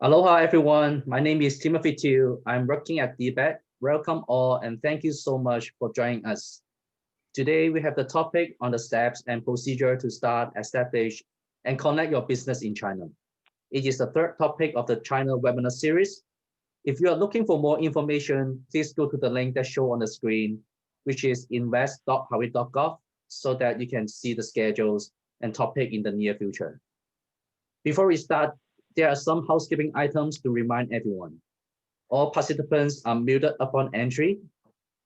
Aloha, everyone. My name is Timothy Tew. I'm working at DBET. Welcome all, and thank you so much for joining us. Today, we have the topic on the steps and procedure to start, establish, and connect your business in China. It is the third topic of the China webinar series. If you are looking for more information, please go to the link that shows on the screen, which is Invest.Hawaii.Gov, so that you can see the schedules and topic in the near future. Before we start, there are some housekeeping items to remind everyone. All participants are muted upon entry.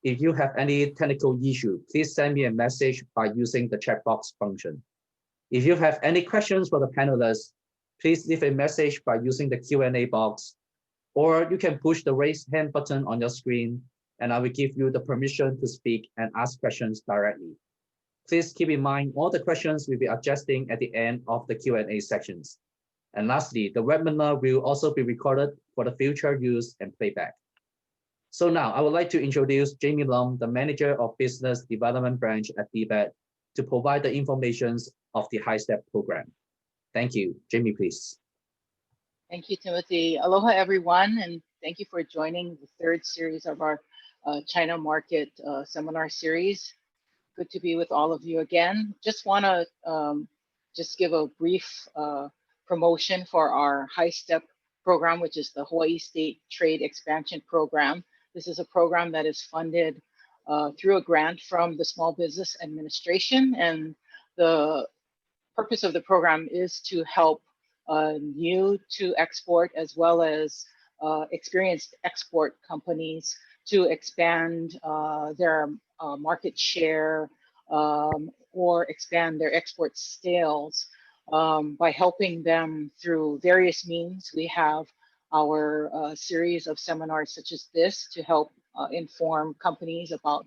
If you have any technical issue, please send me a message by using the chat box function. If you have any questions for the panelists, please leave a message by using the Q&A box, or you can push the raise hand button on your screen, and I will give you the permission to speak and ask questions directly. Please keep in mind all the questions will be adjusting at the end of the Q&A sections. And lastly, the webinar will also be recorded for the future use and playback. So now I would like to introduce Jamie Lum, the Manager of Business Development Branch at DBET, to provide the information of the High Step program. Thank you. Jamie, please. Thank you, Timothy. Aloha, everyone, and thank you for joining the third series of our China market seminar series. Good to be with all of you again. Just want to just give a brief promotion for our High Step program, which is the Hawaii State Trade Expansion Program. This is a program that is funded through a grant from the Small Business Administration, and the purpose of the program is to help new to export as well as experienced export companies to expand their market share or expand their export sales by helping them through various means. We have our series of seminars such as this to help inform companies about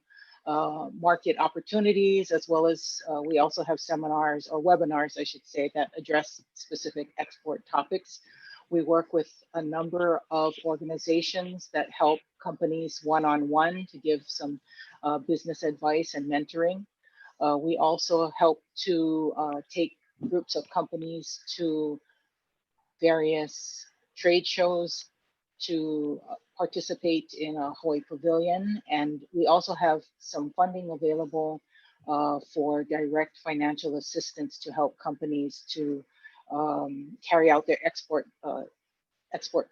market opportunities, as well as we also have seminars or webinars, I should say, that address specific export topics. We work with a number of organizations that help companies one-on-one to give some business advice and mentoring. We also help to take groups of companies to various trade shows to participate in a Hawaii Pavilion, and we also have some funding available for direct financial assistance to help companies to carry out their export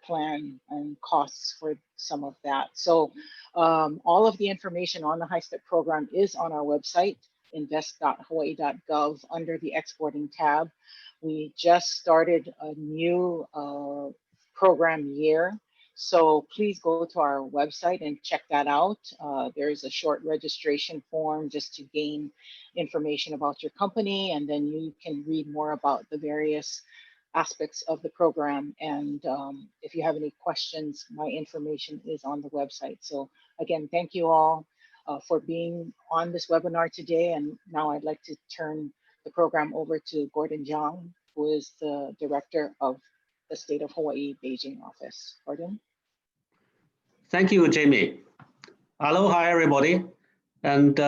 plan and costs for some of that. So all of the information on the High Step program is on our website, Invest.Hawaii.Gov, under the exporting tab. We just started a new program year, so please go to our website and check that out. There's a short registration form just to gain information about your company, and then you can read more about the various aspects of the program. And if you have any questions, my information is on the website. So again, thank you all for being on this webinar today. And now I'd like to turn the program over to Zhang, who is the Director of the State of Hawaii Beijing office. Gordon. Thank you, Jamie. Aloha, everybody. And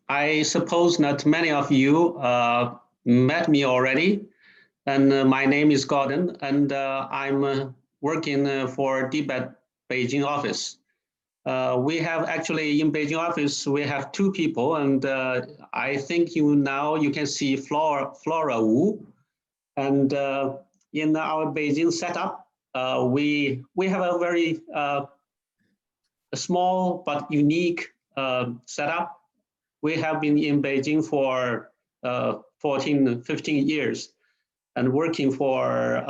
I suppose that many of you met me already. And my name is Gordon, and I'm working for DBET Beijing office. We have actually in Beijing office, we have two people, and I think you can see Flora Wu. And in our Beijing setup, we have a very small but unique setup. We have been in Beijing for 14, 15 years and working for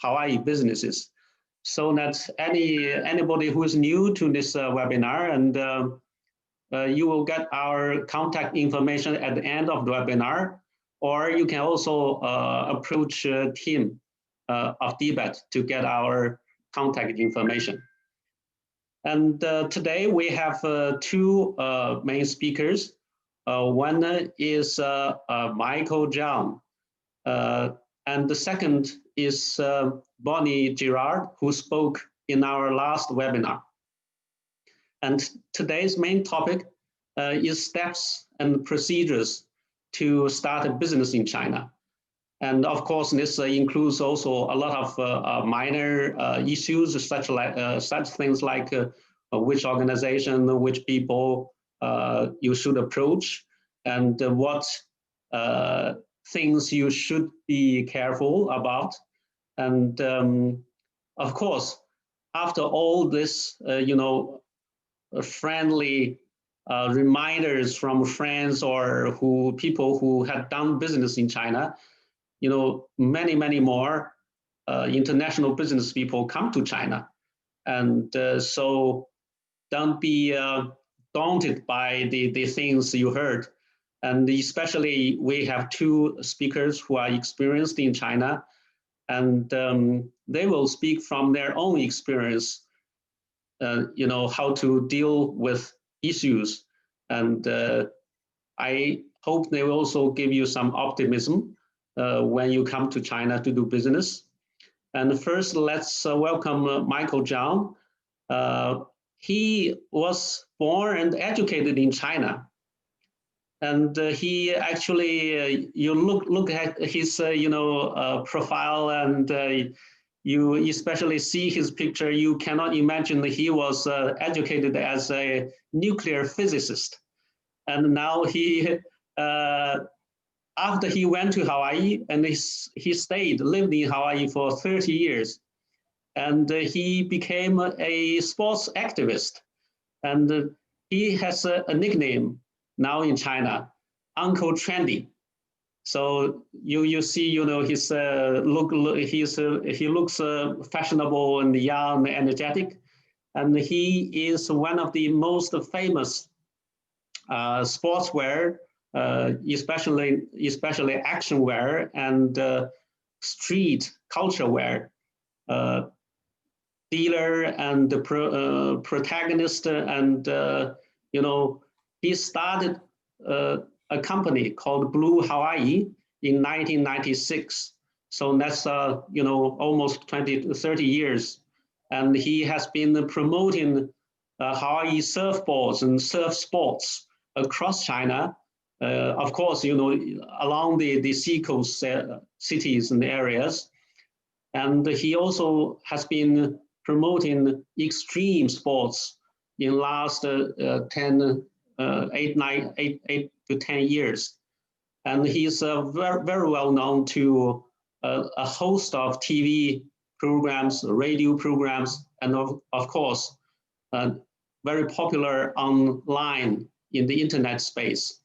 Hawaii businesses. So that anybody who is new to this webinar, and you will get our contact information at the end of the webinar, or you can also approach team of DBET to get our contact information. And today we have two main speakers. One is Michael Zhang, and the second is Bonnie Girard, who spoke in our last webinar. And today's main topic is steps and procedures to start a business in China. And of course, this includes also a lot of minor issues, such things like which organization, which people you should approach, and what things you should be careful about. And of course, after all this, friendly reminders from friends or people who had done business in China, many more international business people come to China. And so don't be daunted by the things you heard. And especially we have two speakers who are experienced in China, and they will speak from their own experience, how to deal with issues. And I hope they will also give you some optimism when you come to China to do business. And first, let's welcome Michael Zhang. He was born and educated in China. And he actually, you look at his, profile, and you especially see his picture, you cannot imagine that he was educated as a nuclear physicist. And now he, after he went to Hawaii, and he lived in Hawaii for 30 years. And he became a sports activist. And he has a nickname now in China, Uncle Trendy. So you see, his look. He looks fashionable and young, and energetic, and he is one of the most famous sportswear, especially action wear and street culture wear dealer and protagonist. And he started a company called Blue Hawaii in 1996. So that's almost 20 to 30 years. And he has been promoting Hawaii surfboards and surf sports across China. Of course, along the seacoast cities and areas. And he also has been promoting extreme sports in last 8 to 10 years. And he's very well known to a host of TV programs, radio programs, and of course, very popular online in the internet space.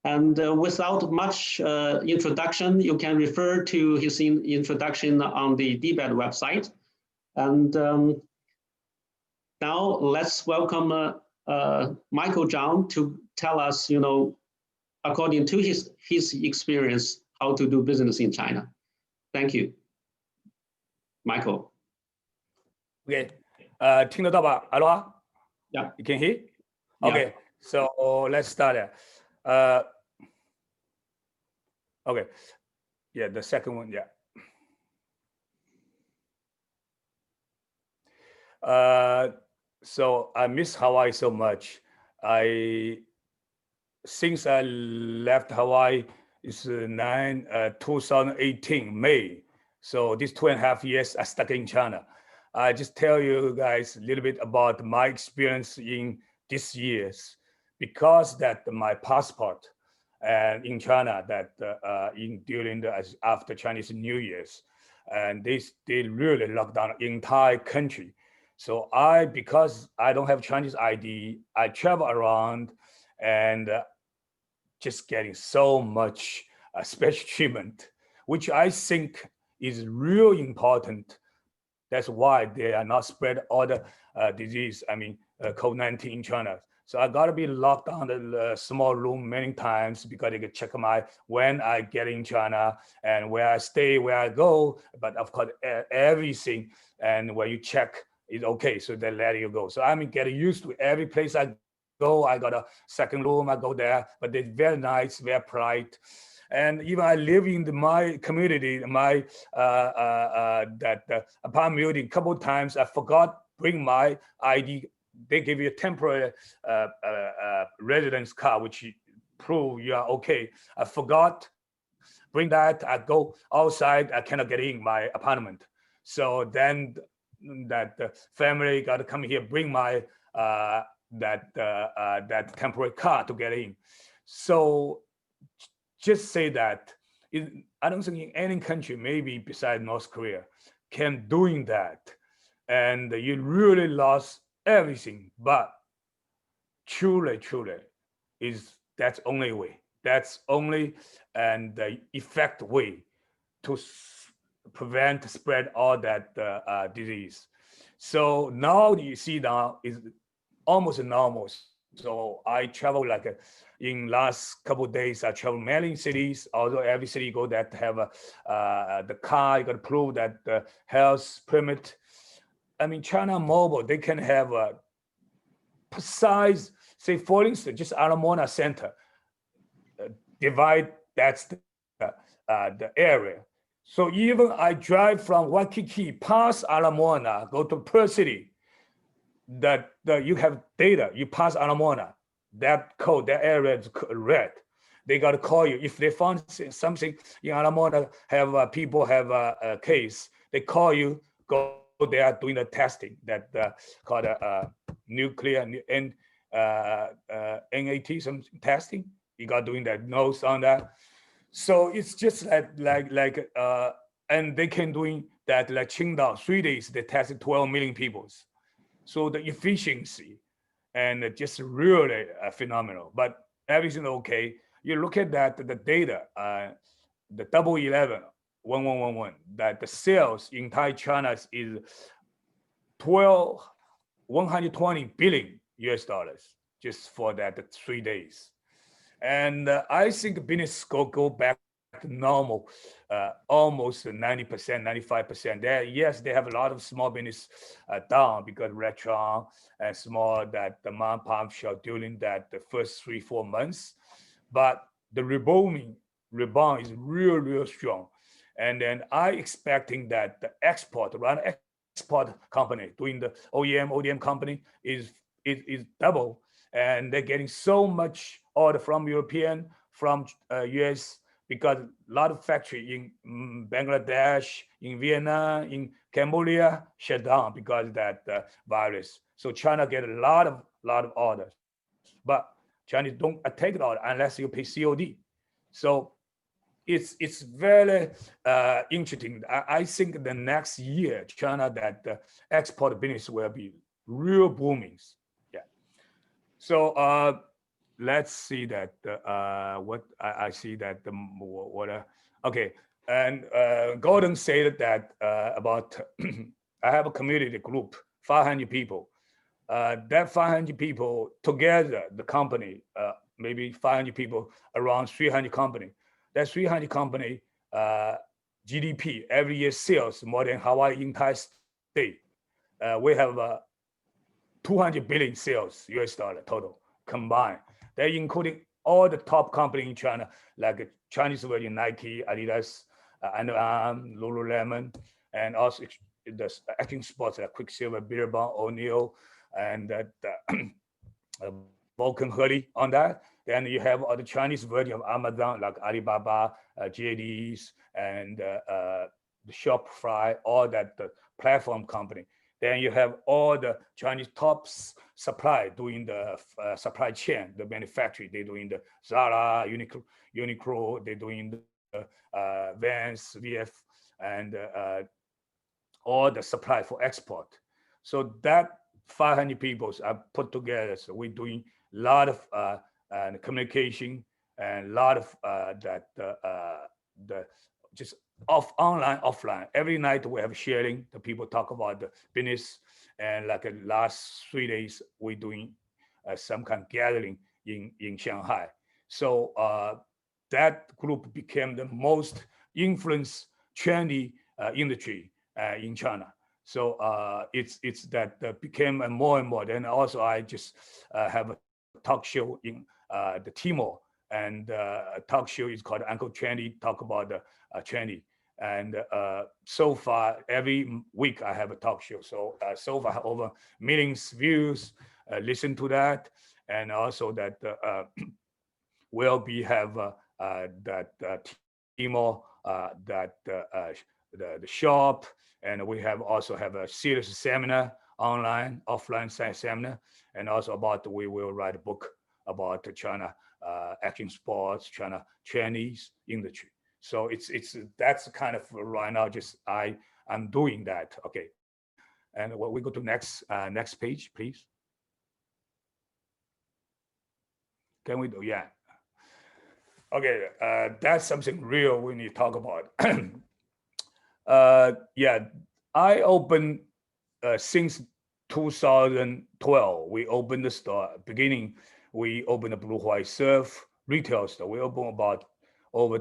And without much introduction, you can refer to his introduction on the DBED website. And now let's welcome Michael Zhang to tell us, according to his experience, how to do business in China. Thank you, Michael. Okay, 听得到吧 Aloha? Yeah. You can hear? Yeah. Okay, so let's start. Okay, yeah, the second one, yeah. So I miss Hawaii so much. Since I left Hawaii, it's 2018 May. So these 2.5 years I stuck in China. I just tell you guys a little bit about my experience in these years, because that my passport and in China that during after Chinese New Year's, and they really locked down the entire country. So because I don't have Chinese ID, I travel around and just getting so much special treatment, which I think is real important. That's why they are not spread all the disease, COVID-19 in China. So I gotta be locked down in a small room many times because they can check when I get in China and where I stay, where I go, but of course everything. And when you check, it's okay, so they let you go. So getting used to every place I go. I got a second room, I go there, but they're very nice, very polite. And even I live in my community, my apartment building, a couple of times I forgot bring my ID. They give you a temporary residence card, which prove you are okay. I forgot Bring that, I go outside, I cannot get in my apartment. So then that the family got to come here, bring my that temporary car to get in. So just say that I don't think in any country, maybe besides North Korea, can doing that. And you really lost everything. But truly, is that's only way. That's only and the effective way to prevent spread all that disease. So now you see now is almost normal. So I travel like in last couple of days, I travel many cities. Although every city go that have the car, you got to prove that the health permit. I mean, China Mobile, they can have a precise, say for instance, just Alamona Center, divide that's the area. So even I drive from Waikiki past Alamona, go to Perth City, that you have data, you pass Alamona, that code, that area is red. They got to call you. If they found something in Alamona, have people have a case, they call you, go there doing the testing that called nuclear and NAT, some testing. You got doing that notes on that. So it's just like and they can doing that like Qingdao 3 days, they tested 12 million people. So the efficiency and just really phenomenal, but everything okay. You look at that, the data, the double 11, 1111, that the sales in Thai China is 120 billion US dollars just for that 3 days. And I think business go back to normal, almost 90%, 95%. There, yes, they have a lot of small business down because restaurant and small that the mom pop shop during that the first 3-4 months, but the rebound is real strong. And then I expecting that the export company doing the ODM company is double, and they're getting so much order from European, from US, because a lot of factory in Bangladesh, in Vietnam, in Cambodia shut down because of that virus. So China get a lot of orders, but Chinese don't take the order unless you pay COD. So it's very interesting. I think the next year, China that export business will be real booming. Yeah. So let's see that what I see that the what okay. And Gordon said that about I have a community group, 500 people. That 500 people together, the company, maybe 500 people around 300 company. That 300 company GDP every year sales more than Hawaii entire state. We have 200 billion sales US dollar total combined. They're including all the top company in China, like Chinese version Nike, Adidas, Under Armour, Lululemon, and also the action sports like Quicksilver, Billabong, O'Neill, and that Vulcan Hurley on that. Then you have all the Chinese version of Amazon, like Alibaba, JDs, and the Shopify, all that the platform company. Then you have all the Chinese top supply doing the supply chain, the manufacturing. They're doing the Zara, Uniqlo, they're doing the Vans, VF, and all the supply for export. So that 500 people are put together. So we're doing a lot of communication and a lot of the just online, offline. Every night we have sharing. The people talk about the business, and like the last 3 days we're doing some kind of gathering in Shanghai. So that group became the most influenced trendy industry in China. So it's that became more and more. Then also I just have a talk show in the Timor, and a talk show is called Uncle Trendy, talk about the trendy. And so far every week I have a talk show. So so far over millions views, listen to that, and also that will be have that Tmall, the shop, and we also have a series seminar, online, offline seminar, and also about we will write a book about the China action sports, China Chinese industry. So that's kind of right now. Just I'm doing that. Okay, and we go to next page, please. Can we do? Yeah. Okay, that's something real we need to talk about. Yeah, I opened since 2012. We opened the store. Beginning, we opened the Blue Hawaii Surf retail store. We opened about over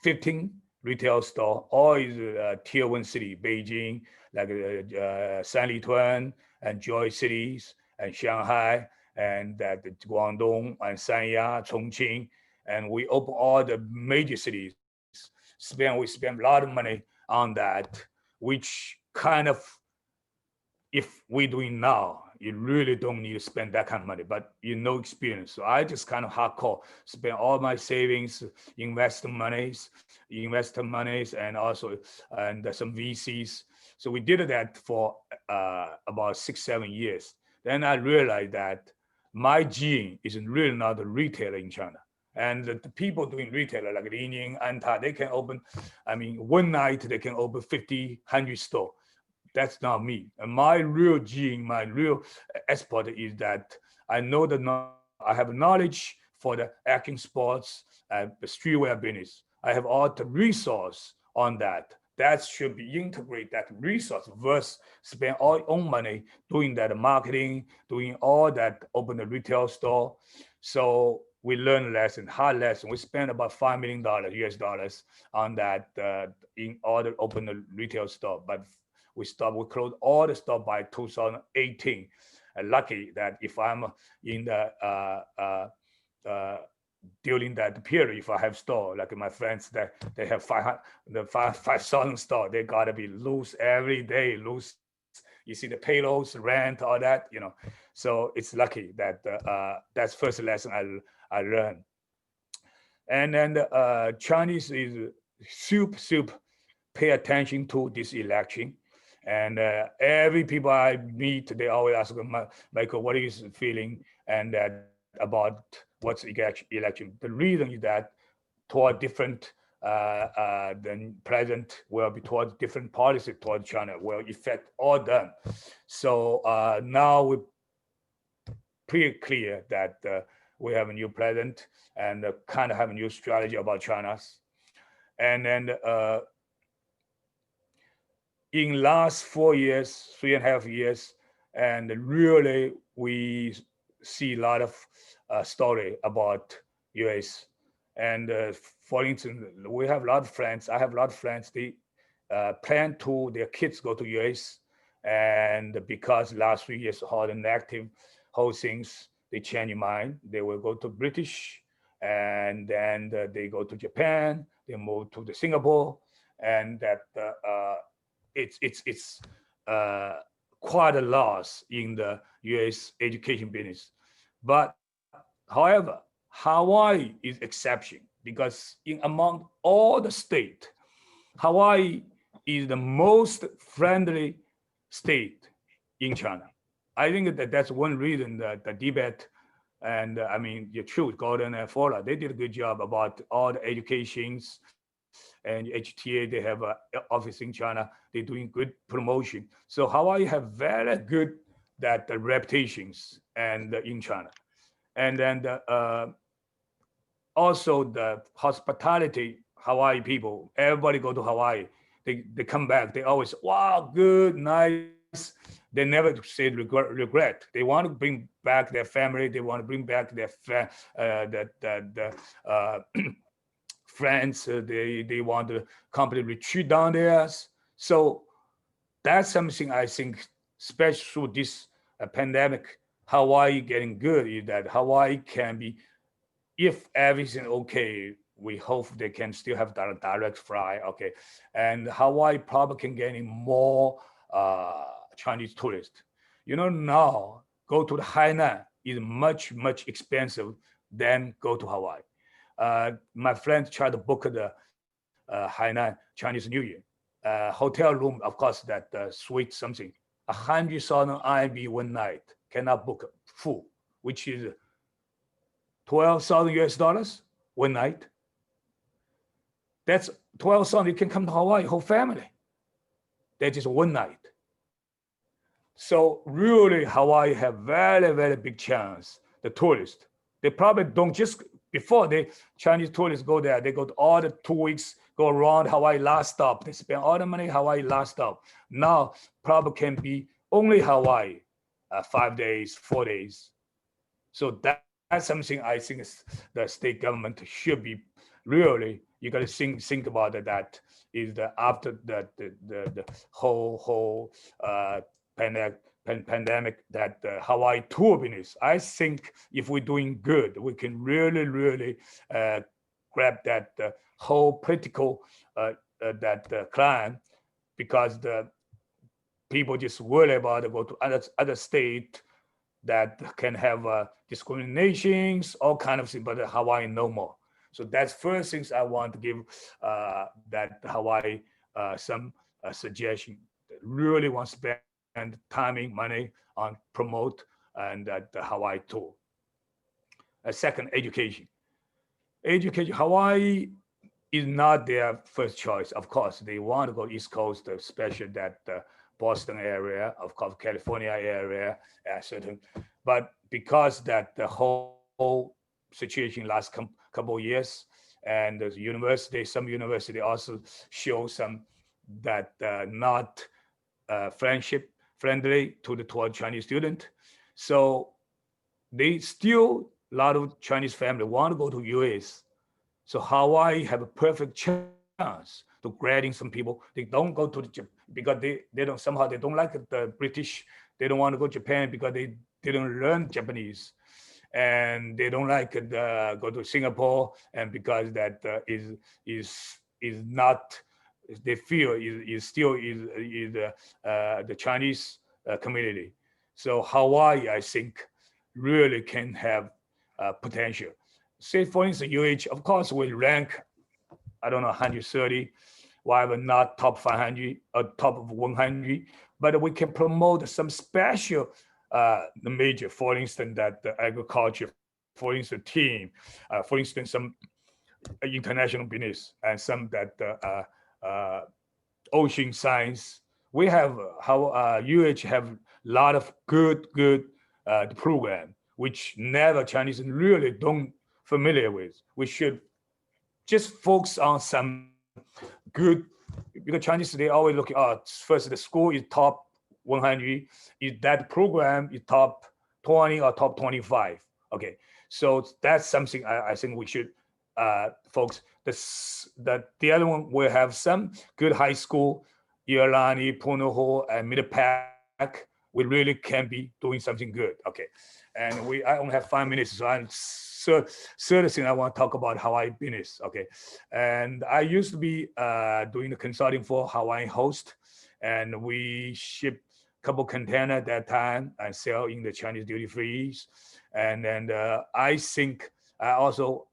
15 retail store, all is tier one city, Beijing, like Sanlitun and Joy cities, and Shanghai, and that Guangdong and Sanya, Chongqing, and we open all the major cities. We spend a lot of money on that, which kind of, if we're doing now, you really don't need to spend that kind of money, but you know experience. So I just kind of hardcore, spend all my savings, invest monies, and also some VCs. So we did that for about 6-7 years. Then I realized that my gene is really not a retailer in China. And the people doing retailer like Li Ning, Anta, they can open, I mean, one night they can open 50, 100 stores. That's not me. And my real gene, my real expert is that I know I have knowledge for the action sports and the streetwear business. I have all the resource on that. That should be integrate that resource versus spend all your own money doing that marketing, doing all that, open the retail store. So we learn lesson, hard lesson. We spent about $5 million US dollars on that in order to open the retail store. But we closed all the store by 2018. And lucky that if I'm in the during that period, if I have store like my friends that they have 5,000 store, they gotta be lose every day, lose. You see the payloads, rent, all that, you know. So it's lucky that that's first lesson I learned. And then Chinese is super pay attention to this election. And every people I meet, they always ask Michael, what is the feeling and about what's election? The reason is that toward different, the president will be toward different policy toward China will affect all them. So now we're pretty clear that we have a new president and kind of have a new strategy about China. And then in last 4 years, 3.5 years, and really we see a lot of story about US. And for instance, we have a lot of friends. I have a lot of friends. They plan to their kids go to US, and because last 3 years all the negative whole things, they change their mind. They will go to British, and then they go to Japan. They move to the Singapore, and that. It's quite a loss in the U.S. education business. But however, Hawaii is exception because among all the state, Hawaii is the most friendly state in China. I think that's one reason that the debate and I mean, the truth, Gordon and Fowler, they did a good job about all the educations and HTA, they have an office in China. They're doing good promotion. So Hawaii have very good that reputations and in China. And then also the hospitality, Hawaii people, everybody go to Hawaii. They come back. They always, wow, good, nice. They never say regret. They want to bring back their family. They want to bring back their friends. They want the company retreat down there. So that's something I think, especially through this pandemic, Hawaii getting good is that Hawaii can be, if everything okay, we hope they can still have direct flight, okay. And Hawaii probably can get in more Chinese tourists. You know, now go to the Hainan is much expensive than go to Hawaii. My friend tried to book the Hainan Chinese New Year. Hotel room, of course, that suite something. 100,000 RMB one night, cannot book full, which is 12,000 US dollars one night. That's 12,000. You can come to Hawaii, whole family. That is one night. So really, Hawaii have very, very big chance. The tourists, they probably don't just before the Chinese tourists go there, they go to all the 2 weeks, go around Hawaii last stop. They spend all the money Hawaii last stop. Now probably can be only Hawaii, 5 days, 4 days. So that's something I think the state government should be really, you got to think about it. That is the after the whole pandemic, that Hawaii tour business. I think if we're doing good, we can really grab that whole political that client, because the people just worry about to go to other state that can have discriminations, all kind of things, but Hawaii no more. So that's first things I want to give that Hawaii some suggestion. Really want to spend timing, money on promote and the Hawaii tour. Second, education. Education, Hawaii is not their first choice. Of course, they want to go East Coast, especially that Boston area, of course, California area, certain. But because that the whole situation last couple of years, and the university, some university also show some that not friendship friendly toward Chinese student. So they still, a lot of Chinese family want to go to US. So Hawaii have a perfect chance to grading some people. They don't go to because they don't, somehow they don't like the British. They don't want to go to Japan because they didn't learn Japanese, and they don't like go to Singapore, and because that is not, they feel is still is the Chinese community. So Hawaii, I think, really can have potential. Say for instance, UH, of course, will rank, I don't know, 130, while not top 500 or top of 100, but we can promote some special the major, for instance, that the agriculture, for instance, team, for instance, some international business, and some that ocean science. We have how UH have a lot of good program, which never Chinese really don't familiar with. We should just focus on some good, because Chinese, they always look at first the school is top 100, is that program is top 20 or top 25. Okay, so that's something I think we should focus. The other one will have some good high school, Iolani, Punahou, and Middle Pack. We really can be doing something good. Okay, and I only have 5 minutes, so I'm third thing I want to talk about Hawaii business. Okay, and I used to be doing the consulting for Hawaii Host, and we ship a couple container at that time and sell in the Chinese duty frees, and then I think I also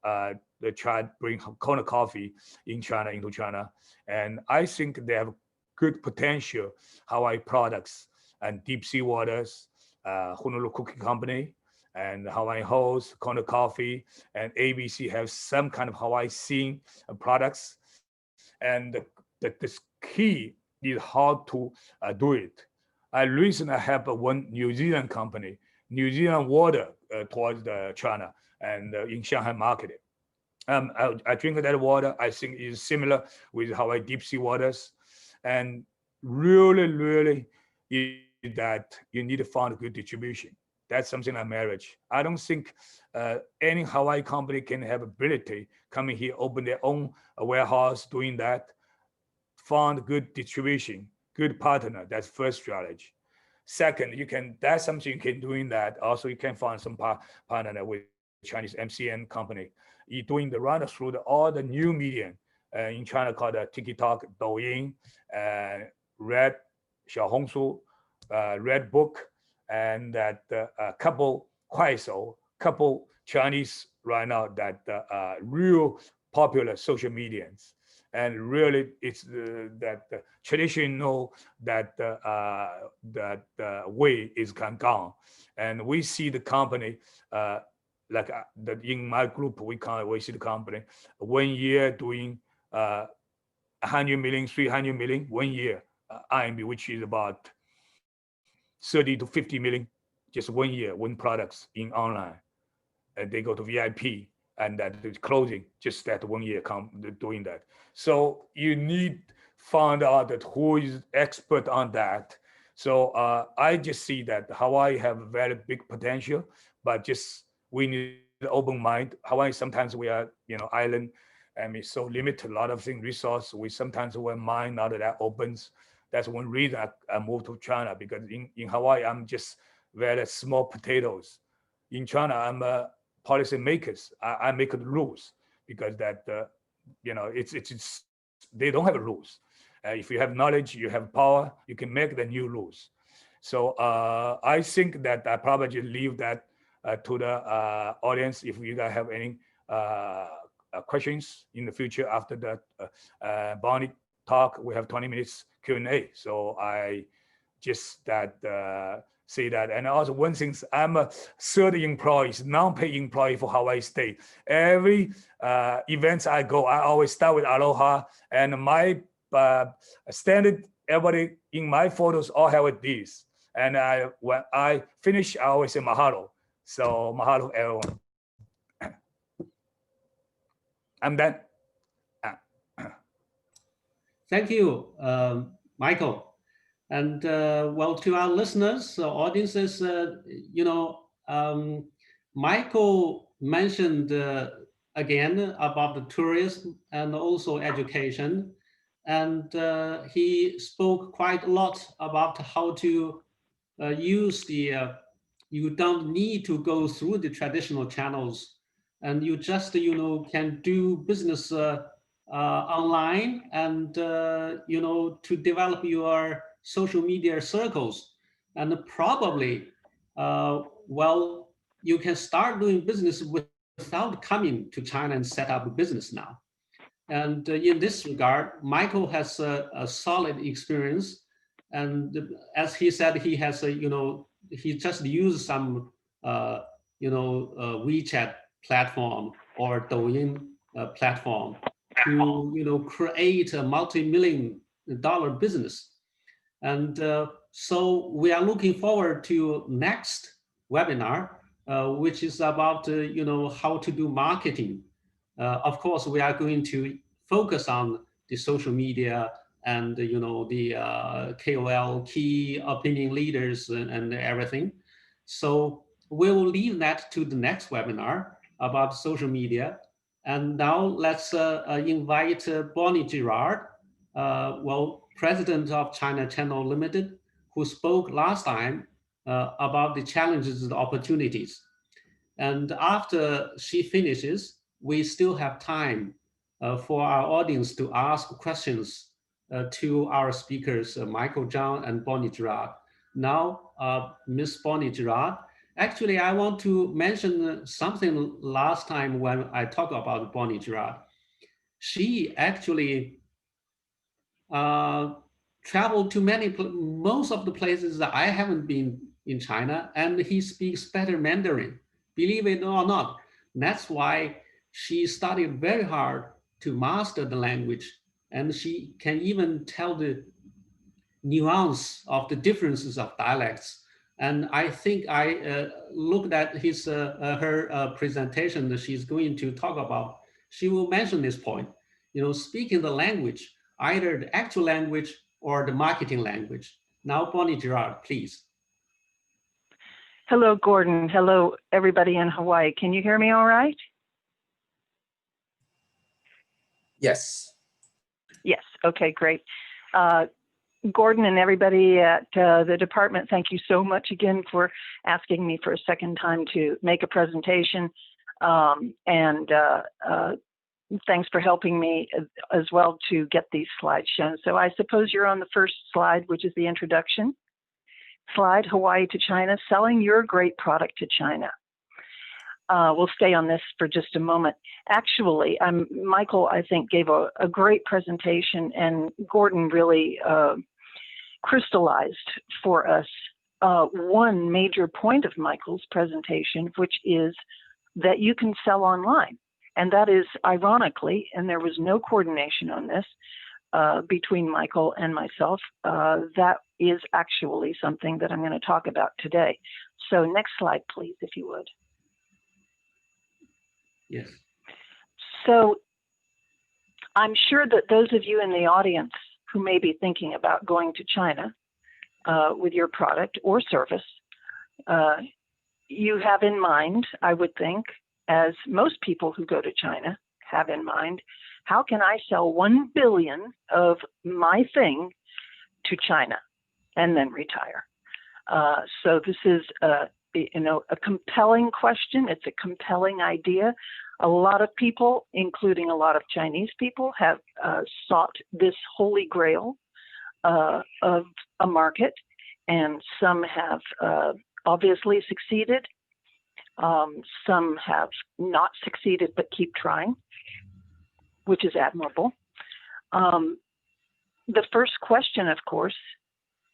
tried bring Kona coffee in China into China, and I think they have good potential Hawaii products and deep sea waters, Honolulu Cooking Company, and Hawaiian Host, Kona Coffee, and ABC have some kind of Hawaii scene products. And the key is how to do it. I recently have one New Zealand company, New Zealand water towards China and in Shanghai market. I drink that water. I think is similar with Hawaii deep sea waters, and really is that you need to find good distribution. That's something like marriage. I don't think any Hawaii company can have ability coming here, open their own warehouse, doing that. Find good distribution, good partner. That's first strategy. Second, that's something you can do in that. Also, you can find some partner with Chinese MCN company. You're doing the run through all the new media in China called TikTok, Douyin, Red, Xiaohongshu, Red Book, and that couple Kuaishou, couple Chinese right now that real popular social medias. and really it's that traditional that way is gone, and we see the company like that in my group we see the company 1 year doing 100 million, 300 million 1 year RMB, which is about 30 to 50 million just 1 year, one products in online, and they go to VIP, and that is closing just that 1 year doing that. So you need find out that who is expert on that. So I just see that Hawaii have very big potential, but just we need an open mind. Hawaii sometimes we are island, and we so limit a lot of things resource. We sometimes our mind not that opens. That's one reason I moved to China, because in Hawaii I'm just very small potatoes. In China I'm a policy makers. I make the rules, because that it's they don't have rules. If you have knowledge, you have power, you can make the new rules. So I think that I probably just leave that to the audience. If you guys have any questions in the future after that Bonnie talk, we have 20 minutes Q&A. So I just say that. And also one thing, I'm a third employee, non-paid employee for Hawaii State. Every events I go, I always start with aloha, and my standard, everybody in my photos all have this. And when I finish, I always say mahalo. So mahalo everyone. I'm done. Thank you, Michael. And well, to our listeners, audiences, Michael mentioned again about the tourism and also education. And he spoke quite a lot about how to use you don't need to go through the traditional channels, and you just, can do business online, and, to develop your social media circles. And probably, well, you can start doing business without coming to China and set up a business now. And in this regard, Michael has a solid experience. And as he said, he has he just used some, WeChat platform or Douyin platform to, create a multi-million-dollar business. And so we are looking forward to next webinar, which is about, how to do marketing. Of course, we are going to focus on the social media and, the KOL, key opinion leaders, and everything. So we will leave that to the next webinar about social media. And now let's invite Bonnie Girard, president of China Channel Limited, who spoke last time about the challenges and opportunities. And after she finishes, we still have time for our audience to ask questions to our speakers, Michael Zhang and Bonnie Girard. Now, Miss Bonnie Girard, actually, I want to mention something last time when I talked about Bonnie Girard. She actually traveled to most of the places that I haven't been in China, and he speaks better Mandarin, believe it or not. That's why she studied very hard to master the language, and she can even tell the nuance of the differences of dialects. And I think I looked at her presentation that she's going to talk about. She will mention this point, speaking the language, either the actual language or the marketing language. Now, Bonnie Girard, please. Hello, Gordon. Hello, everybody in Hawaii. Can you hear me all right? Yes. Yes. Okay, great. Gordon and everybody at the department, thank you so much again for asking me for a second time to make a presentation. Thanks for helping me as well to get these slides shown. So I suppose you're on the first slide, which is the introduction slide, Hawaii to China, selling your great product to China. we'll stay on this for just a moment. Actually, Michael, I think, gave a great presentation, and Gordon really crystallized for us one major point of Michael's presentation, which is that you can sell online. And that is, ironically, and there was no coordination on this between Michael and myself, that is actually something that I'm going to talk about today. So next slide, please, if you would. Yes. So I'm sure that those of you in the audience who may be thinking about going to China with your product or service, you have in mind, I would think, as most people who go to China have in mind, how can I sell 1 billion of my thing to China and then retire? So this is a compelling question. It's a compelling idea. A lot of people, including a lot of Chinese people, have sought this holy grail of a market, and some have obviously succeeded. Some have not succeeded but keep trying, which is admirable. The first question, of course,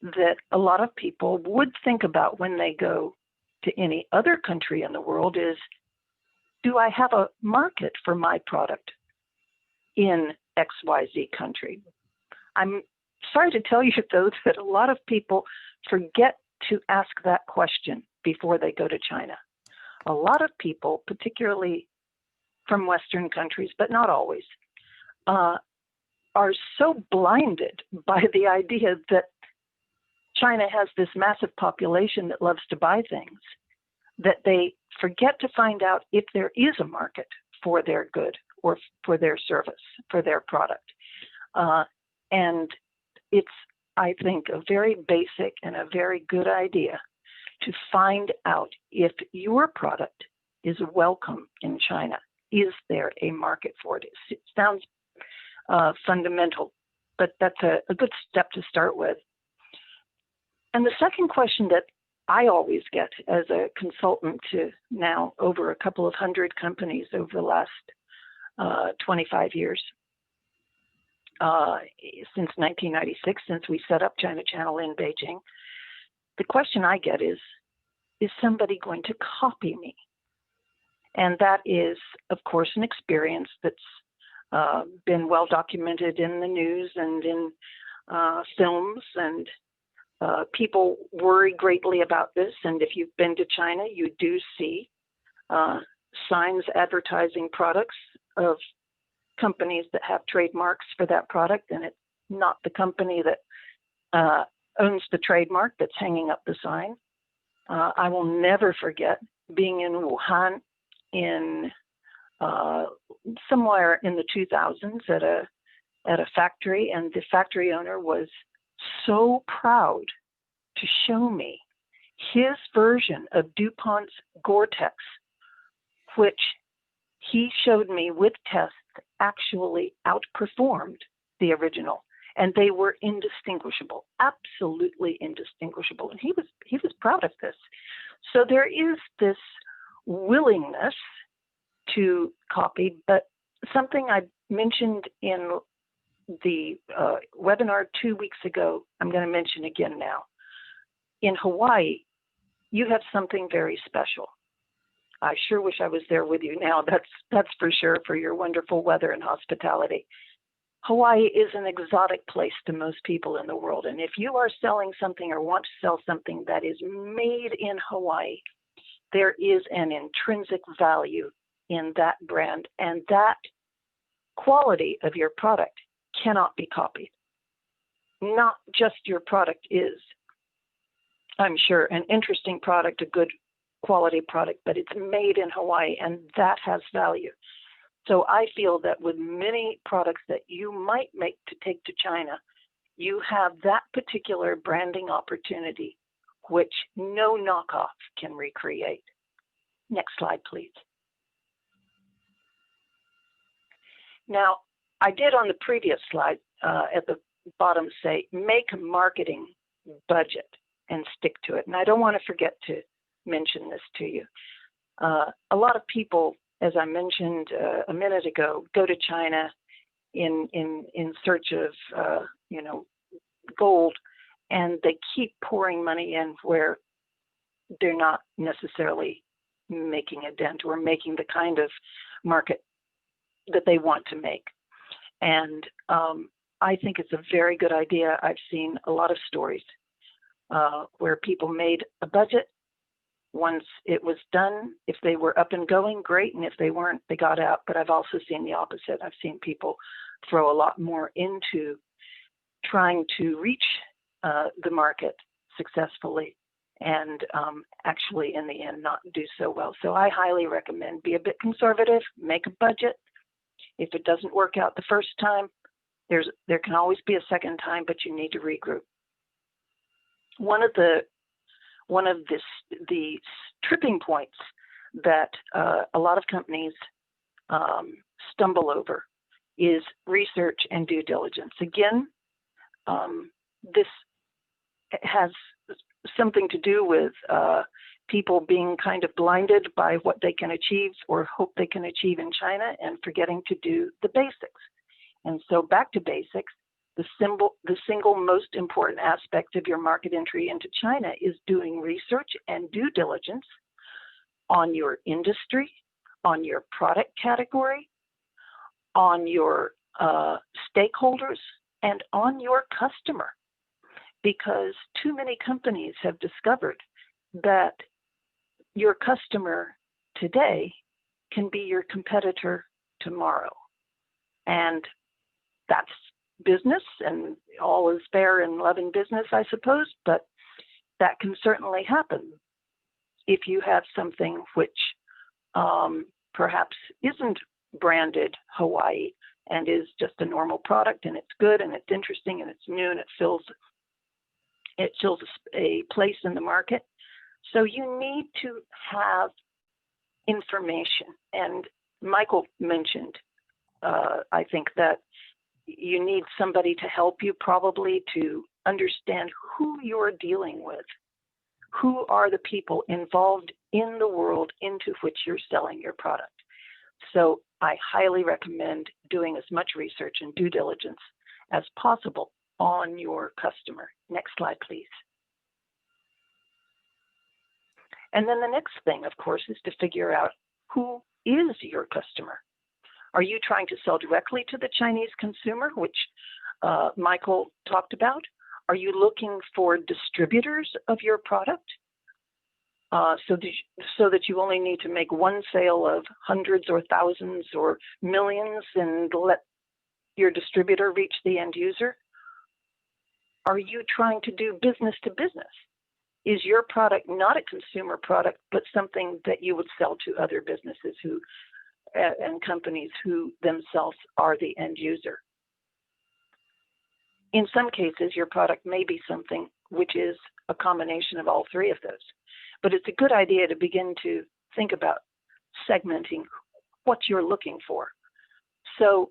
that a lot of people would think about when they go to any other country in the world is, do I have a market for my product in XYZ country? I'm sorry to tell you, though, that a lot of people forget to ask that question before they go to China. A lot of people, particularly from Western countries, but not always, are so blinded by the idea that China has this massive population that loves to buy things that they forget to find out if there is a market for their good or for their service, for their product. And it's, I think, a very basic and a very good idea to find out if your product is welcome in China. Is there a market for it? It sounds fundamental, but that's a good step to start with. And the second question that I always get as a consultant to now over a couple of hundred companies over the last 25 years, since 1996, since we set up China Channel in Beijing, the question I get is somebody going to copy me? And that is, of course, an experience that's been well documented in the news and in films, and people worry greatly about this. And if you've been to China, you do see signs advertising products of companies that have trademarks for that product, and it's not the company that owns the trademark that's hanging up the sign. I will never forget being in Wuhan in somewhere in the 2000s at a factory, and the factory owner was so proud to show me his version of DuPont's Gore-Tex, which he showed me with tests actually outperformed the original, and they were indistinguishable, absolutely indistinguishable. And he was proud of this. So there is this willingness to copy, but something I mentioned in the webinar 2 weeks ago, I'm going to mention again now. In Hawaii, you have something very special. I sure wish I was there with you now. That's for sure, for your wonderful weather and hospitality. Hawaii is an exotic place to most people in the world. And if you are selling something or want to sell something that is made in Hawaii, there is an intrinsic value in that brand. And that quality of your product cannot be copied. Not just your product is, I'm sure, an interesting product, a good quality product, but it's made in Hawaii, and that has value. So I feel that with many products that you might make to take to China, you have that particular branding opportunity, which no knockoff can recreate. Next slide, please. Now, I did on the previous slide at the bottom say, make a marketing budget and stick to it. And I don't want to forget to mention this to you. A lot of people, as I mentioned a minute ago, go to China in search of gold, and they keep pouring money in where they're not necessarily making a dent or making the kind of market that they want to make. And I think it's a very good idea. I've seen a lot of stories where people made a budget. Once it was done, if they were up and going, great. And if they weren't, they got out. But I've also seen the opposite. I've seen people throw a lot more into trying to reach the market successfully and actually in the end not do so well. So I highly recommend be a bit conservative, make a budget. If it doesn't work out the first time, there can always be a second time, but you need to regroup. One of the tripping points that a lot of companies stumble over is research and due diligence. Again, this has something to do with people being kind of blinded by what they can achieve or hope they can achieve in China and forgetting to do the basics. And so back to basics, the single most important aspect of your market entry into China is doing research and due diligence on your industry, on your product category, on your stakeholders, and on your customer. Because too many companies have discovered that your customer today can be your competitor tomorrow. And that's business, and all is fair in love and business, I suppose, but that can certainly happen if you have something which perhaps isn't branded Hawaii and is just a normal product, and it's good and it's interesting and it's new and it fills a place in the market. So you need to have information. And Michael mentioned, I think, that you need somebody to help you probably to understand who you're dealing with. Who are the people involved in the world into which you're selling your product? So I highly recommend doing as much research and due diligence as possible on your customer. Next slide, please. And then the next thing, of course, is to figure out who is your customer. Are you trying to sell directly to the Chinese consumer, which Michael talked about? Are you looking for distributors of your product so that you only need to make one sale of hundreds or thousands or millions and let your distributor reach the end user? Are you trying to do business to business? Is your product not a consumer product, but something that you would sell to other businesses and companies who themselves are the end user? In some cases, your product may be something which is a combination of all three of those. But it's a good idea to begin to think about segmenting what you're looking for. So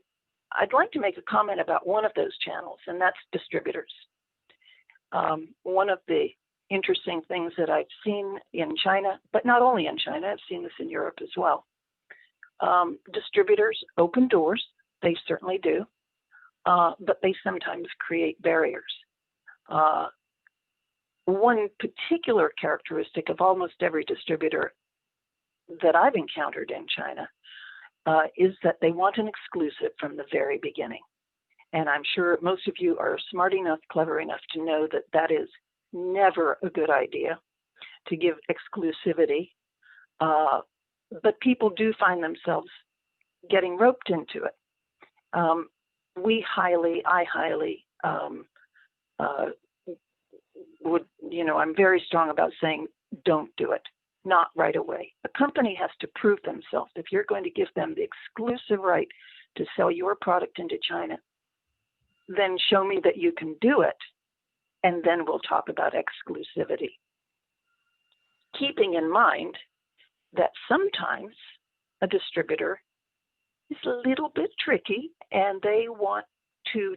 I'd like to make a comment about one of those channels, and that's distributors. One of the interesting things that I've seen in China, but not only in China, I've seen this in Europe as well. Distributors open doors, they certainly do, but they sometimes create barriers. One particular characteristic of almost every distributor that I've encountered in China is that they want an exclusive from the very beginning. And I'm sure most of you are smart enough, clever enough to know that that is never a good idea to give exclusivity. But people do find themselves getting roped into it. I highly I'm very strong about saying don't do it, not right away. A company has to prove themselves. If you're going to give them the exclusive right to sell your product into China, then show me that you can do it, and then we'll talk about exclusivity. Keeping in mind that sometimes a distributor is a little bit tricky and they want to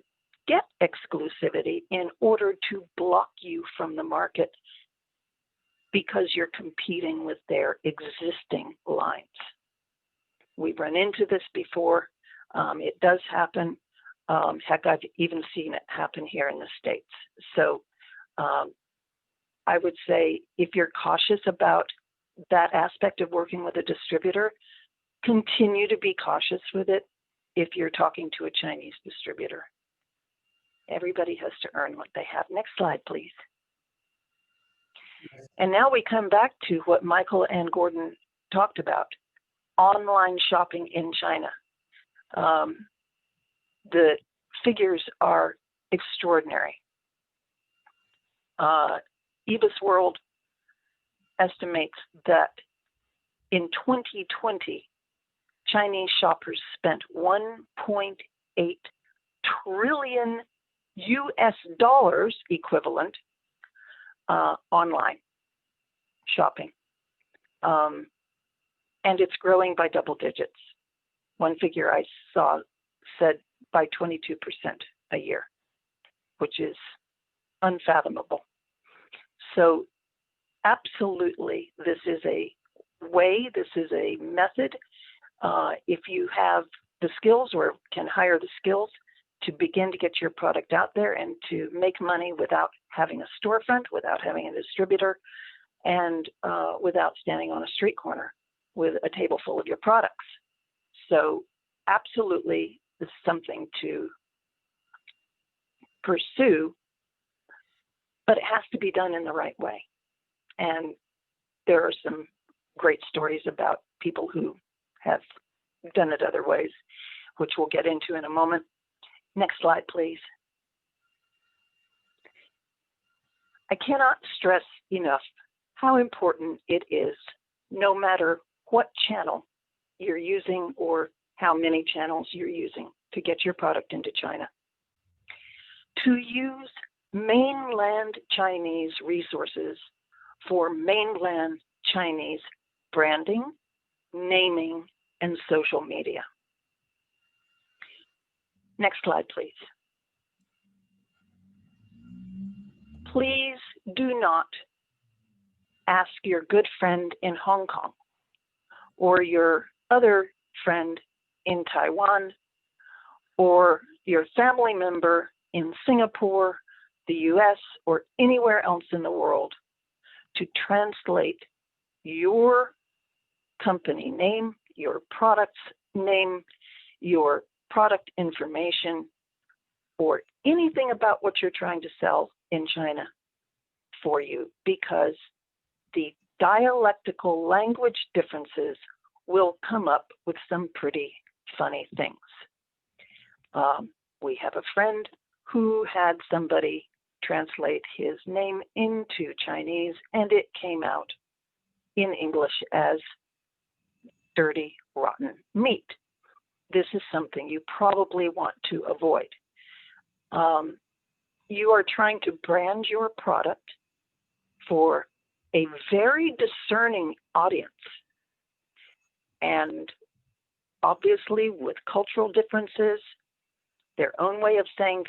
get exclusivity in order to block you from the market because you're competing with their existing lines. We've run into this before. It does happen. Heck, I've even seen it happen here in the States. So I would say if you're cautious about that aspect of working with a distributor, continue to be cautious with it if you're talking to a Chinese distributor. Everybody has to earn what they have. Next slide, please. And now we come back to what Michael and Gordon talked about, online shopping in China. The figures are extraordinary. Ibis World estimates that in 2020, Chinese shoppers spent 1.8 trillion US dollars equivalent online shopping. And it's growing by double digits. One figure I saw said by 22% a year, which is unfathomable. So absolutely, this is a way, this is a method. If you have the skills or can hire the skills to begin to get your product out there and to make money without having a storefront, without having a distributor, and without standing on a street corner with a table full of your products. So absolutely, this is something to pursue, but it has to be done in the right way. And there are some great stories about people who have done it other ways, which we'll get into in a moment. Next slide, please. I cannot stress enough how important it is, no matter what channel you're using or how many channels you're using to get your product into China, to use mainland Chinese resources for mainland Chinese branding, naming, and social media. Next slide, please. Please do not ask your good friend in Hong Kong or your other friend in Taiwan or your family member in Singapore, the US, or anywhere else in the world to translate your company name, your product's name, your product information, or anything about what you're trying to sell in China for you, because the dialectical language differences will come up with some pretty funny things. We have a friend who had somebody translate his name into Chinese, and it came out in English as dirty, rotten meat. This is something you probably want to avoid. You are trying to brand your product for a very discerning audience. And obviously with cultural differences, their own way of saying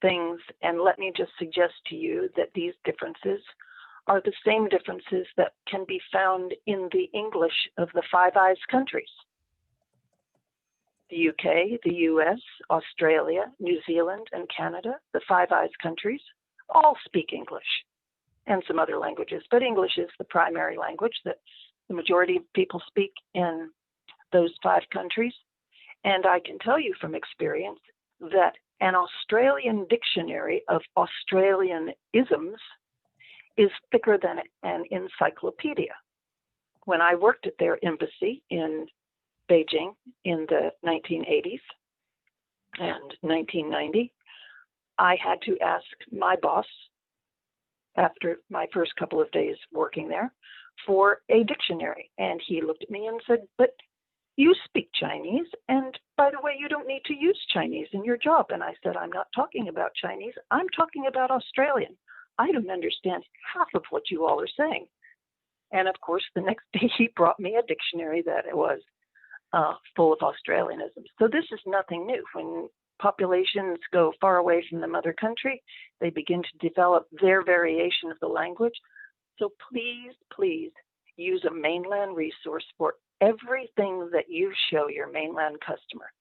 things, and let me just suggest to you that these differences are the same differences that can be found in the English of the Five Eyes countries. The UK, the US, Australia, New Zealand, and Canada, the Five Eyes countries, all speak English and some other languages, but English is the primary language that the majority of people speak in those 5 countries. And I can tell you from experience that an Australian dictionary of Australian isms is thicker than an encyclopedia. When I worked at their embassy in Beijing in the 1980s and 1990, I had to ask my boss, after my first couple of days working there, for a dictionary. And he looked at me and said, "But you speak Chinese, and by the way, you don't need to use Chinese in your job." And I said, "I'm not talking about Chinese, I'm talking about Australian. I don't understand half of what you all are saying." And of course, the next day he brought me a dictionary that was full of Australianisms. So this is nothing new. When populations go far away from the mother country, they begin to develop their variation of the language. So please, please use a mainland resource for everything that you show your mainland customer.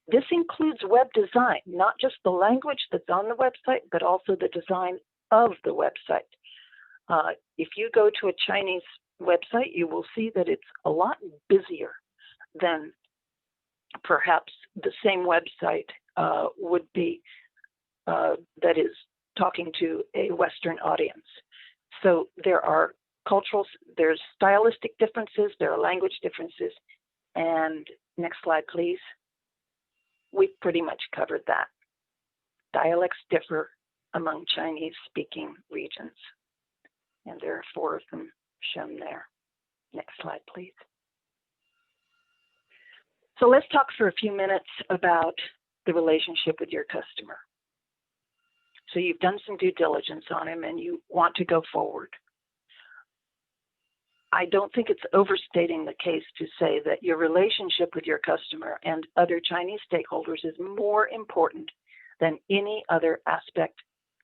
This includes web design, not just the language that's on the website, but also the design of the website. If you go to a Chinese website, you will see that it's a lot busier than perhaps the same website would be that is talking to a Western audience. So there are there's stylistic differences, there are language differences, and next slide, please. We've pretty much covered that. Dialects differ among Chinese-speaking regions, and there are 4 of them shown there. Next slide, please. So let's talk for a few minutes about the relationship with your customer. So you've done some due diligence on him and you want to go forward. I don't think it's overstating the case to say that your relationship with your customer and other Chinese stakeholders is more important than any other aspect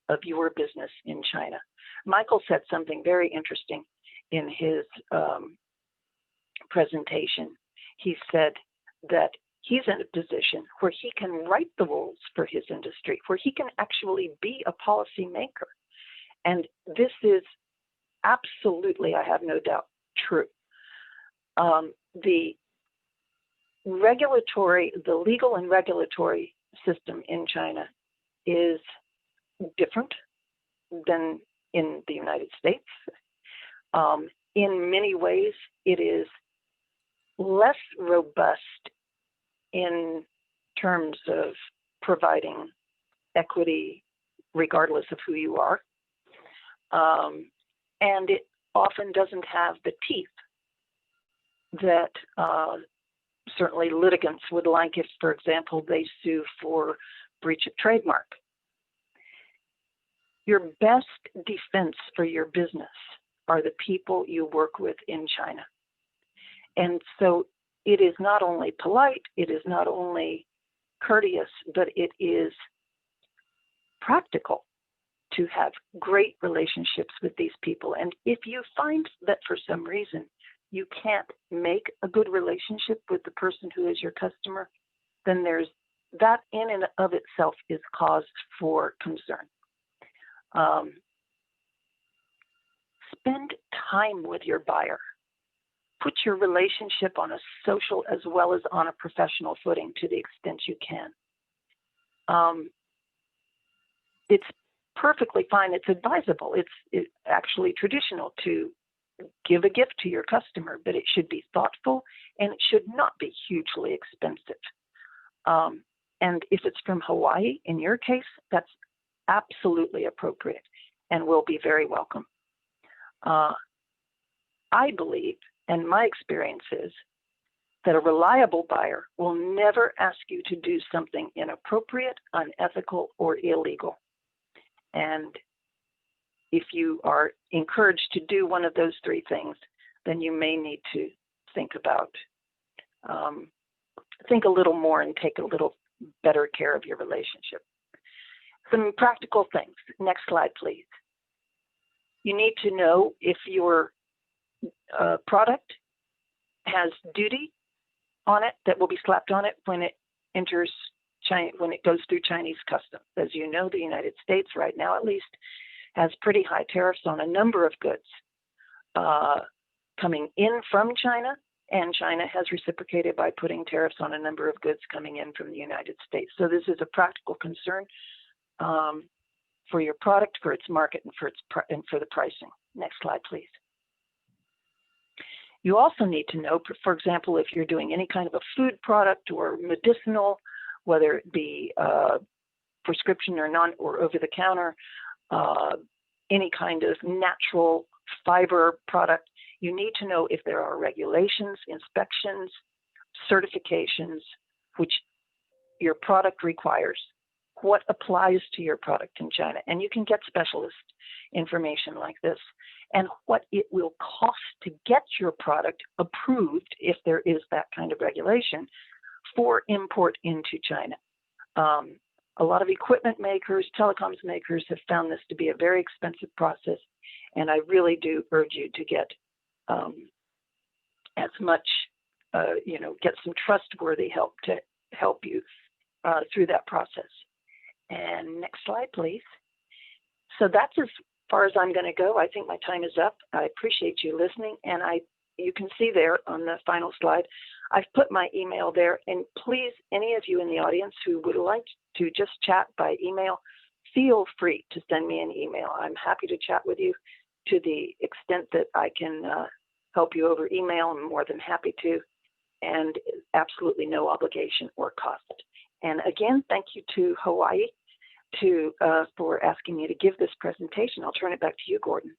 of your business in China. Michael said something very interesting in his presentation. He said that he's in a position where he can write the rules for his industry, where he can actually be a policy maker. And this is absolutely, I have no doubt, true. The legal and regulatory system in China is different than in the United States. In many ways, it is less robust in terms of providing equity regardless of who you are. And it often doesn't have the teeth that certainly litigants would like if, for example, they sue for breach of trademark. Your best defense for your business are the people you work with in China. And so it is not only polite, it is not only courteous, but it is practical to have great relationships with these people. And if you find that for some reason you can't make a good relationship with the person who is your customer, then there's that in and of itself is cause for concern. Spend time with your buyer. Put your relationship on a social as well as on a professional footing to the extent you can. It's perfectly fine. It's advisable. It's actually traditional to give a gift to your customer, but it should be thoughtful and it should not be hugely expensive. And if it's from Hawaii, in your case, that's absolutely appropriate and will be very welcome. I believe, and my experience is, that a reliable buyer will never ask you to do something inappropriate, unethical, or illegal. And if you are encouraged to do one of those 3 things, then you may need to think a little more and take a little better care of your relationship. Some practical things. Next slide, please. You need to know if your product has duty on it that will be slapped on it when it enters China, when it goes through Chinese customs. As you know, the United States right now at least has pretty high tariffs on a number of goods coming in from China, and China has reciprocated by putting tariffs on a number of goods coming in from the United States. So this is a practical concern for your product, for its market, and for the pricing. Next slide, please. You also need to know, for example, if you're doing any kind of a food product or medicinal, whether it be prescription or non or over the counter, any kind of natural fiber product, you need to know if there are regulations, inspections, certifications, which your product requires, what applies to your product in China. And you can get specialist information like this, and what it will cost to get your product approved, if there is that kind of regulation, for import into China. a lot of equipment makers, telecoms makers have found this to be a very expensive process. And I really do urge you to get as much, get some trustworthy help to help you through that process. And next slide, please. So that's as far as I'm going to go. I think my time is up. I appreciate you listening. And you can see there on the final slide, I've put my email there. And please, any of you in the audience who would like to just chat by email, feel free to send me an email. I'm happy to chat with you to the extent that I can help you over email. I'm more than happy to, and absolutely no obligation or cost. And again, thank you to Hawaii for asking me to give this presentation. I'll turn it back to you, Gordon.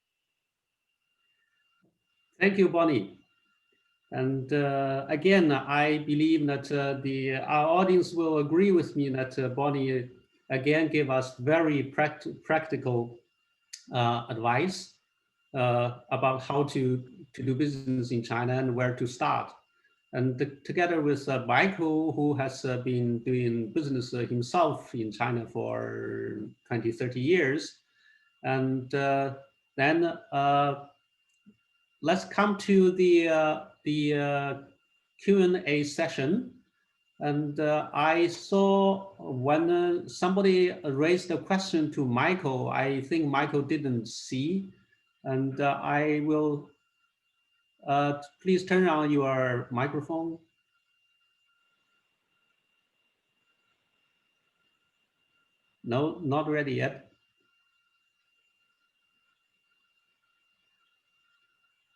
Thank you, Bonnie. And again, I believe that our audience will agree with me that Bonnie again gave us very practical advice about how to do business in China and where to start. And together with Michael, who has been doing business himself in China for 20, 30 years. And then let's come to the Q&A session. And I saw when somebody raised a question to Michael, I think Michael didn't see. And I will, please turn on your microphone. No, not ready yet.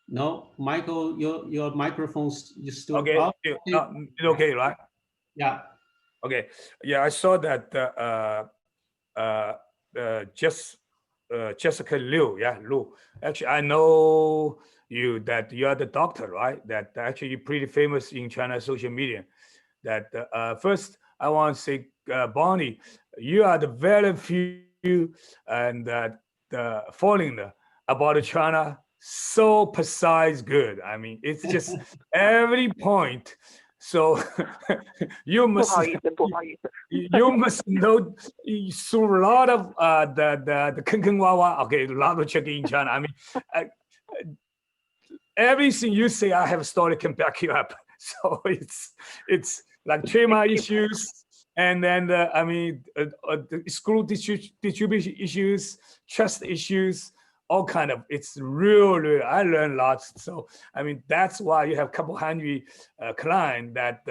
No, Michael, your microphone's still Okay, off. it's okay, right? Yeah. Okay, yeah, I saw that Jessica Liu, yeah, Liu. Actually, I know you that you are the doctor, right? That actually you're pretty famous in China social media. That first, I want to say, Bonnie, you are the very few and the foreigner about China so precise good. I mean, it's just every point. So you must you must know through a lot of the Ken Wawa. Okay, a lot of chicken in China. I mean, everything you say, I have a story can back you up. So it's like trademark issues, and then the screw distribution issues, trust issues, all kind of. It's really I learned lots. So I mean that's why you have a couple hundred clients that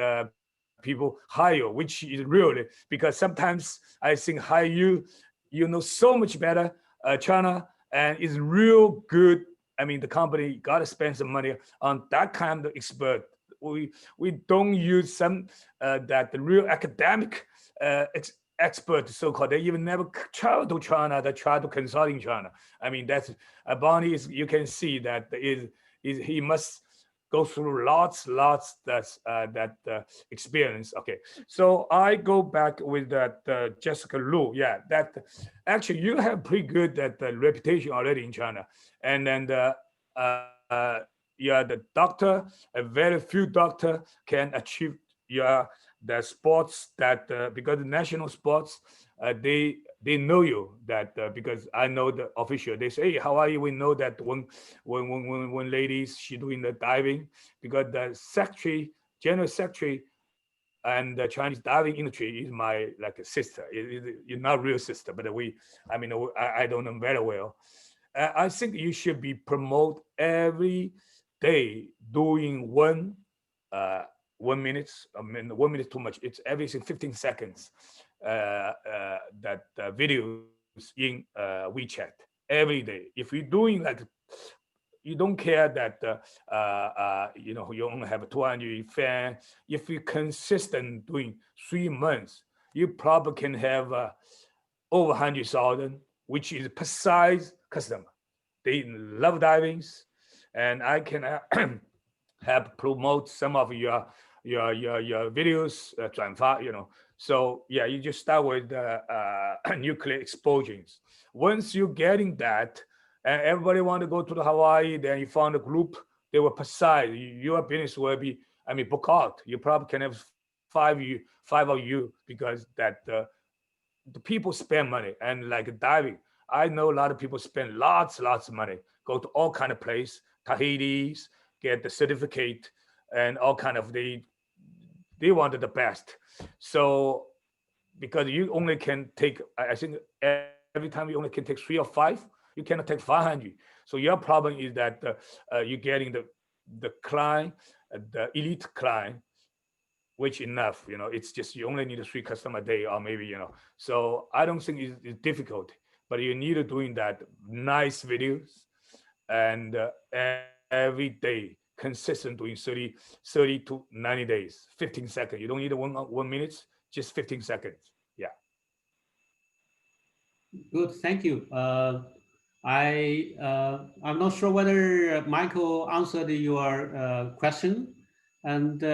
people hire, which is really because sometimes I think hire you, you know so much better China and is real good. I mean the company got to spend some money on that kind of expert. We don't use some that the real academic expert so-called. They even never travel to China. They try to consult in China. I mean that's Bonnie is. You can see that is he must go through lots that experience. Okay, so I go back with that Jessica Liu. Yeah, that actually you have pretty good that reputation already in China, and then yeah, the doctor, a very few doctor can achieve the sports that because the national sports they know you that because I know the official. They say, hey, how are you? We know that when ladies she doing the diving because the secretary, general secretary, and the Chinese diving industry is my like a sister. You're not real sister, but I mean, I don't know very well. I think you should be promote every day doing 1 minute. I mean, 1 minute too much. It's everything 15 seconds. That videos in WeChat every day. If you're doing like, you don't care that you know you only have 200 fans. If you're consistent doing 3 months, you probably can have over 100,000, which is precise customer. They love divings, and I can help promote some of your videos, you know. So yeah, you just start with nuclear explosions. Once you're getting that, and everybody want to go to the Hawaii, then you found a group. They were precise. Your business will be, I mean, book out. You probably can have five of you because that the people spend money and like diving. I know a lot of people spend lots of money, go to all kind of place, Tahiti's, get the certificate and all kind of they wanted the best. So because you only can take, I think every time you only can take 3 or 5, you cannot take 500. So your problem is that you're getting the client, the elite client, which enough, it's just you only need 3 customer a day or maybe, So I don't think it's difficult, but you need to doing that nice videos and every day consistent doing 30 to 90 days, 15 seconds. You don't need 1 minute, just 15 seconds. Yeah. Good, thank you. I'm not sure whether Michael answered your question, and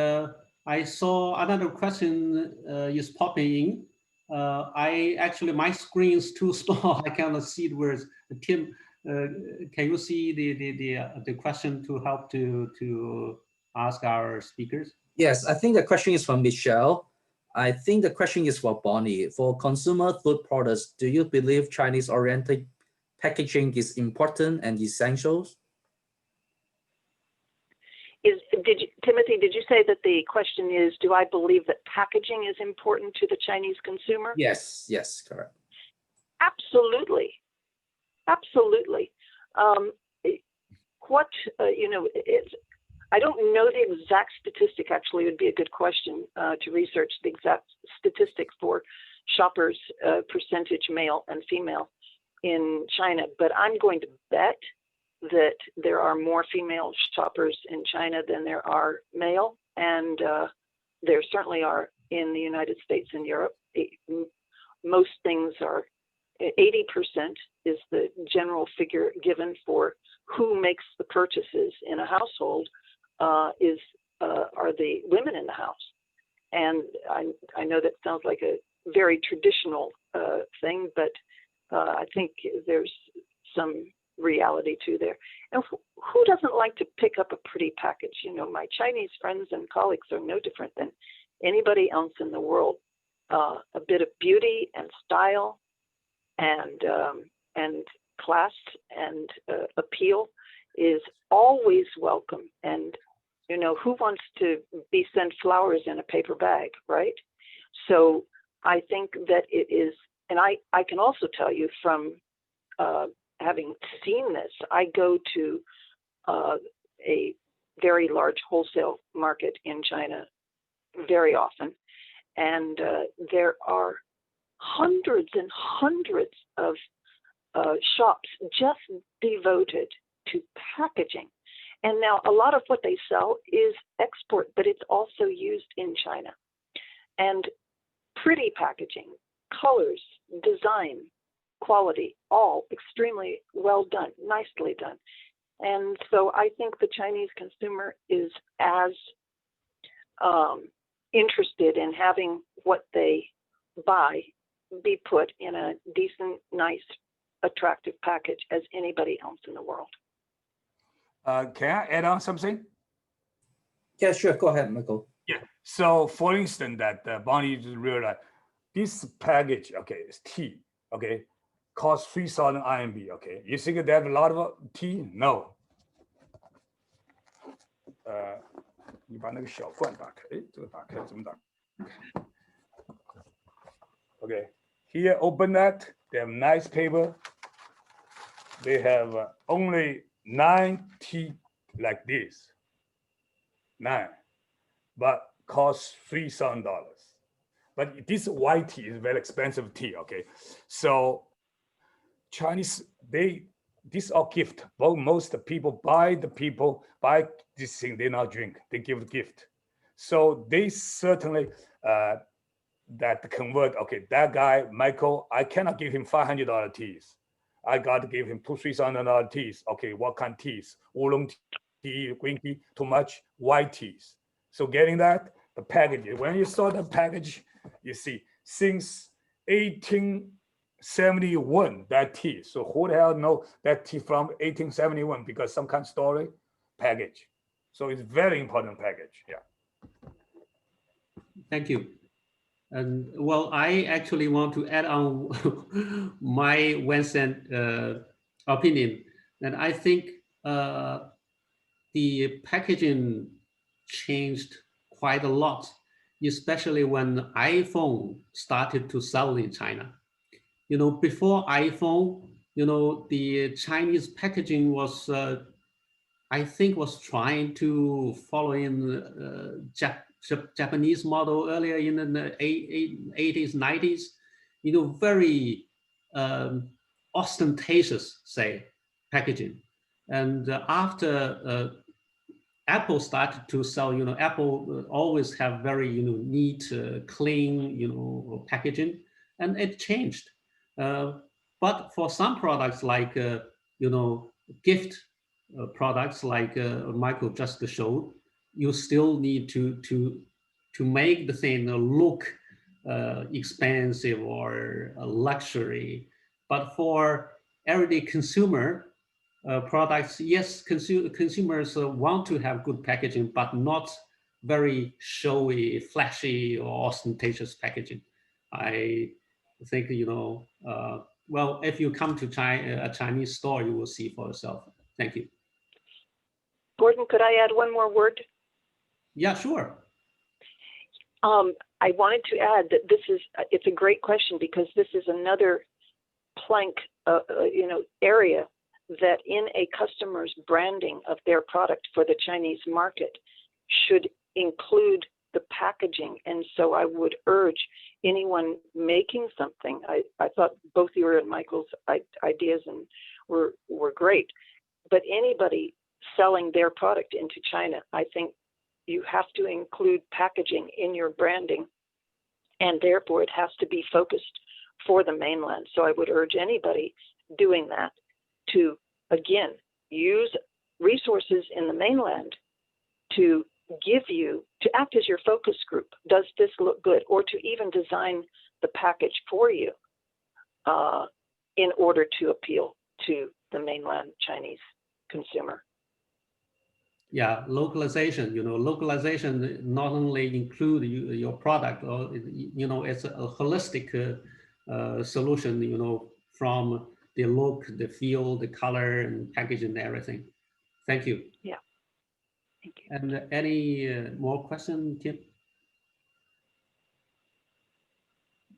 I saw another question is popping in. I actually, my screen is too small. I cannot see the words. Tim, can you see the question to help to ask our speakers? Yes, I think the question is from Michelle. I think the question is for Bonnie. For consumer food products, do you believe Chinese-oriented packaging is important and essential? Timothy, did you say that the question is, do I believe that packaging is important to the Chinese consumer? Yes, correct. Absolutely. Absolutely. I don't know the exact statistic. Actually, it would be a good question to research the exact statistic for shoppers' percentage male and female in China, but I'm going to bet that there are more female shoppers in China than there are male, and there certainly are in the United States and Europe. Most things are 80% is the general figure given for who makes the purchases in a household are the women in the house. And I know that sounds like a very traditional thing, but I think there's some reality to there. And who doesn't like to pick up a pretty package? My Chinese friends and colleagues are no different than anybody else in the world. A bit of beauty and style and class and appeal is always welcome. And who wants to be sent flowers in a paper bag, right? So I think that it is, and I can also tell you from having seen this, I go to a very large wholesale market in China very often, and there are hundreds and hundreds of shops just devoted to packaging. And now a lot of what they sell is export, but it's also used in China. And pretty packaging, colors, design, quality, all extremely well done, nicely done. And so I think the Chinese consumer is as interested in having what they buy be put in a decent, nice, attractive package as anybody else in the world. Can I add on something? Yeah, sure. Go ahead, Michael. Yeah. So for instance, that Bonnie just realized this package, okay, is tea, okay, costs 3,000 RMB, okay. You think they have a lot of tea? No. 你把那个小罐打开，哎，这个打开怎么打开 ？Okay, here open that. They have nice paper. They have only 9 tea like this, 9, but costs $3,000. But this white tea is very expensive tea. Okay, so Chinese this all gift. Well, most people buy this thing, they not drink, they give the gift. So they certainly that convert, okay, that guy, Michael, I cannot give him $500 teas. I got to give him $2,000-$3,000 teas. Okay, what kind of teas? Oolong tea, green tea, too much, white teas. So getting that, the package, when you saw the package, you see, since 1871, that tea. So who the hell know that tea from 1871? Because some kind of story package. So it's very important package, yeah. Thank you. And well, I actually want to add on my 1 cent opinion. And I think the packaging changed quite a lot, especially when iPhone started to sell in China. Before iPhone, the Chinese packaging was, I think, was trying to follow in Japanese model earlier in the 80s, 90s, very ostentatious, say, packaging. And after Apple started to sell, Apple always have very, neat, clean, packaging, and it changed. But for some products like, gift products like Michael just showed, you still need to make the thing look expensive or a luxury. But for everyday consumer products, yes, consumers want to have good packaging, but not very showy, flashy, or ostentatious packaging. I think, well, if you come to a Chinese store, you will see for yourself. Thank you. Gordon, could I add one more word? Yeah, sure. I wanted to add that it's a great question, because this is another plank, area that in a customer's branding of their product for the Chinese market should include the packaging. And so I would urge anyone making something, I thought both your and Michael's ideas were great, but anybody selling their product into China, I think you have to include packaging in your branding, and therefore it has to be focused for the mainland. So I would urge anybody doing that to, again, use resources in the mainland to act as your focus group. Does this look good? Or to even design the package for you in order to appeal to the mainland Chinese consumer. Yeah, localization, localization not only include your product, or, it's a holistic solution, from the look, the feel, the color, and packaging and everything. Thank you. Yeah, thank you. And any more questions, Kim?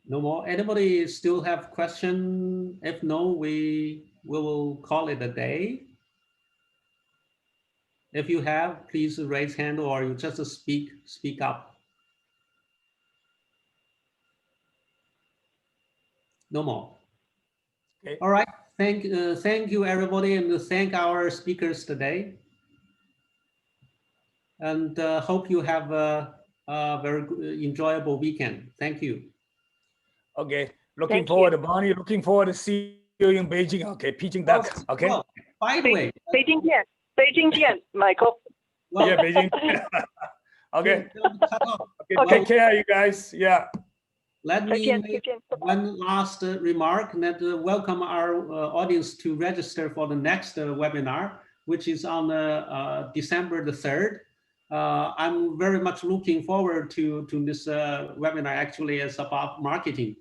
No more? Anybody still have question? If no, we will call it a day. If you have, please raise hand, or you just speak up. No more. Okay. All right. Thank you, everybody, and thank our speakers today. And hope you have a very enjoyable weekend. Thank you. Okay. Looking forward, Bonnie. Looking forward to see you in Beijing. Okay. Beijing duck. Okay. Well, by the way, Beijing Tian. Beijing Tian, Michael. Well, yeah, Beijing. Okay. Okay. Well, take care, you guys. Yeah. Let me make one last remark, that welcome our audience to register for the next webinar, which is on December the 3rd. I'm very much looking forward to this webinar. Actually, it's about marketing.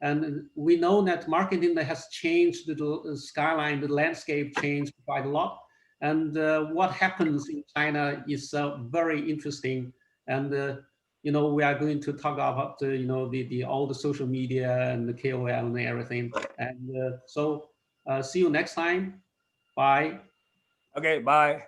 And we know that marketing has changed the skyline, the landscape changed quite a lot. And what happens in China is very interesting. And we are going to talk about all the social media and the KOL and everything. And so see you next time. Bye. Okay, bye.